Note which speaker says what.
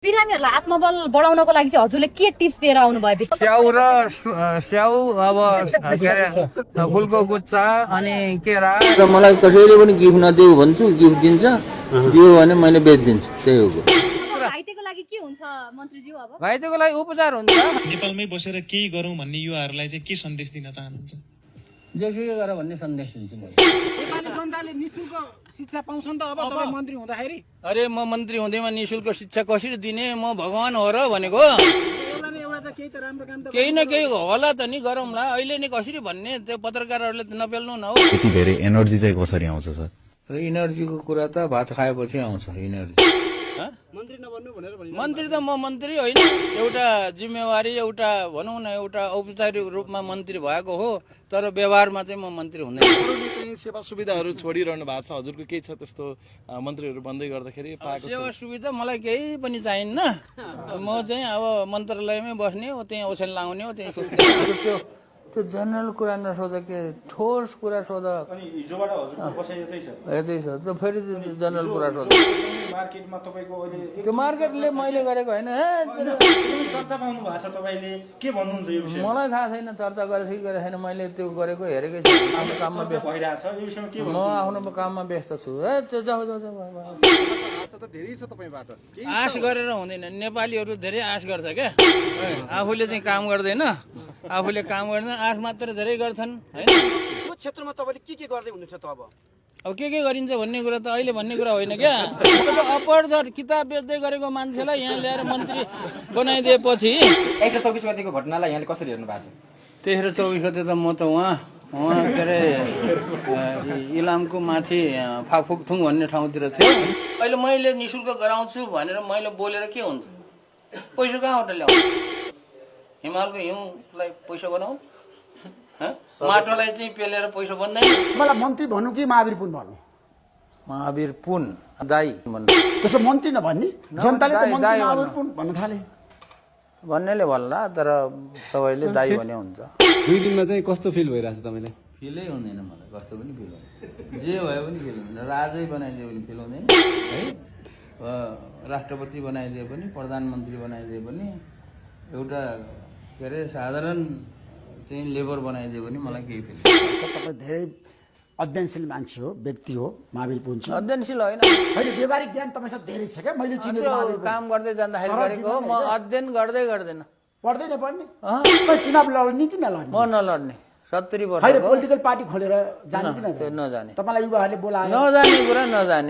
Speaker 1: बिरामीहरूलाई आत्मबल बढाउनको लागि चाहिँ हजुरले के टिप्स दिएर आउनु भयो?
Speaker 2: स्याउ अब के अरे फुलको गुच्चा अनि केरा।
Speaker 3: र मलाई कसैले पनि गिफ्ट नदेऊ भन्छु, गिफ्ट दिन्छ, दियो भने मैले बेचिदिन्छु, त्यही हो।
Speaker 1: घाइतेको लागि के हुन्छ मन्त्रीज्यू? अब
Speaker 2: घाइतेको लागि उपचार हुन्छ।
Speaker 4: नेपालमै बसेर केही गरौँ भन्ने युवाहरूलाई चाहिँ के सन्देश दिन चाहनुहुन्छ?
Speaker 3: जेसुकै गर भन्ने सन्देश दिन्छु म।
Speaker 5: नेपाली जनताले निशुल्क शिक्षा पाउँछन् त अब तपाईँ मन्त्री हुँदाखेरि?
Speaker 3: अरे म मन्त्री हुँदैमा निशुल्क शिक्षा कसरी दिने? म भगवान हो र भनेको। केही न केही होला त नि गरौँला। अहिले नि कसरी भन्ने त्यो पत्रकारहरूले नपेल्नु न हो।
Speaker 6: यति धेरै एनर्जी चाहिँ कसरी आउँछ सर?
Speaker 3: र इनर्जीको कुरा त भात खाएपछि आउँछ इनर्जी। मन्त्री त म मन्त्री होइन, एउटा जिम्मेवारी, एउटा भनौँ न एउटा औपचारिक रूपमा मन्त्री भएको हो, तर व्यवहारमा चाहिँ म मन्त्री हुँदैन।
Speaker 7: सेवा सुविधाहरू छोडिरहनु भएको छ, हजुरको केही छ त्यस्तो मन्त्रीहरू बन्दै गर्दाखेरि पाएको?
Speaker 3: सेवा सुविधा मलाई केही पनि चाहिन्न। म चाहिँ अब मन्त्रालयमै बस्ने हो, त्यहीँ ओछ्यान लाउने हो, त्यहीँ सुत्ने। त्यो जनरल कुरा नसोध, के ठोस कुरा सोध। यतै छ त फेरि जनरल कुरा सोध। त्यो मार्केटले मैले गरेको होइन। मलाई थाहा छैन चर्चा गरेको कि गरेको छैन, मैले त्यो गरेको हेरेकै छु। आफ्नो काममा म आफ्नो काममा व्यस्त छु। आश गरेर हुँदैन, नेपालीहरू धेरै आश गर्छ क्या। आफूले चाहिँ काम गर्दैन, आफूले काम गर्दैन, आश मात्र धेरै गर्छन् हैन।
Speaker 5: यो क्षेत्रमा तपाईले के गर्दै हुनुहुन्छ त?
Speaker 3: अब के गरिन्छ भन्ने कुरा त अहिले भन्ने कुरा होइन क्या। अपरझट किताब बेच्दै गरेको मान्छेलाई यहाँ ल्याएर मन्त्री बनाइदिएपछि
Speaker 8: 24 गतेको घटनालाई यहाँले कसरी हेर्नु भएको छ?
Speaker 3: 23-24 गते त म त उहाँ के अरे इलामको माथि फाकफुकथुङ भन्ने ठाउँतिर थियो। अहिले मैले निशुल्क गराउँछु भनेर मैले बोलेर के हुन्छ? पैसा कहाँबाट ल्याउनु? हिमालको हिउँलाई पैसा बनाऊ, माटोलाई चाहिँ पेलेर पैसा बन्दैन।
Speaker 5: मलाई मन्त्री भन्नु कि महावीर पुन भन्नु?
Speaker 3: महावीर पुन दाई भन्नु।
Speaker 5: त्यसो मन्त्री नभन्ने, जनताले त मन्त्री महावीर पुन भन्न थाले।
Speaker 3: भन्नेले भन्ला, तर सबैले दाई भने हुन्छ।
Speaker 9: 2 दिनमा चाहिँ कस्तो फिल भइरहेछ तपाईँलाई?
Speaker 3: फिलै हुँदैन मलाई, कस्तो पनि फिल हुँदैन। जे भयो पनि फिल हुँदैन। राजै बनाइदिए पनि फिल हुँदैन है, राष्ट्रपति बनाइदिए पनि, प्रधानमन्त्री बनाइदिए पनि, एउटा के अरे साधारण चाहिँ लेबर बनाइदियो भने मलाई केही फिल।
Speaker 5: तपाईँ धेरै अध्ययनशील मान्छे हो, व्यक्ति हो महावीर पुन।
Speaker 3: अध्ययनशील होइन,
Speaker 5: अहिले व्यवहारिक ज्ञान तपाईँसँग धेरै छ क्या। मैले चिनेको
Speaker 3: काम गर्दै जाँदाखेरि गरेको हो। म अध्ययन गर्दै गर्दैन।
Speaker 5: पढ्दैन पढ्ने? चुनाव लड्ने कि नलड्ने?
Speaker 3: म नलड्ने। 70 वर्ष
Speaker 5: पोलिटिकल पार्टी खोलेर जाने कि
Speaker 3: नजाने।
Speaker 5: तपाईँलाई युवाहरूले बोलायो?
Speaker 3: नजाने कुरा नजाने।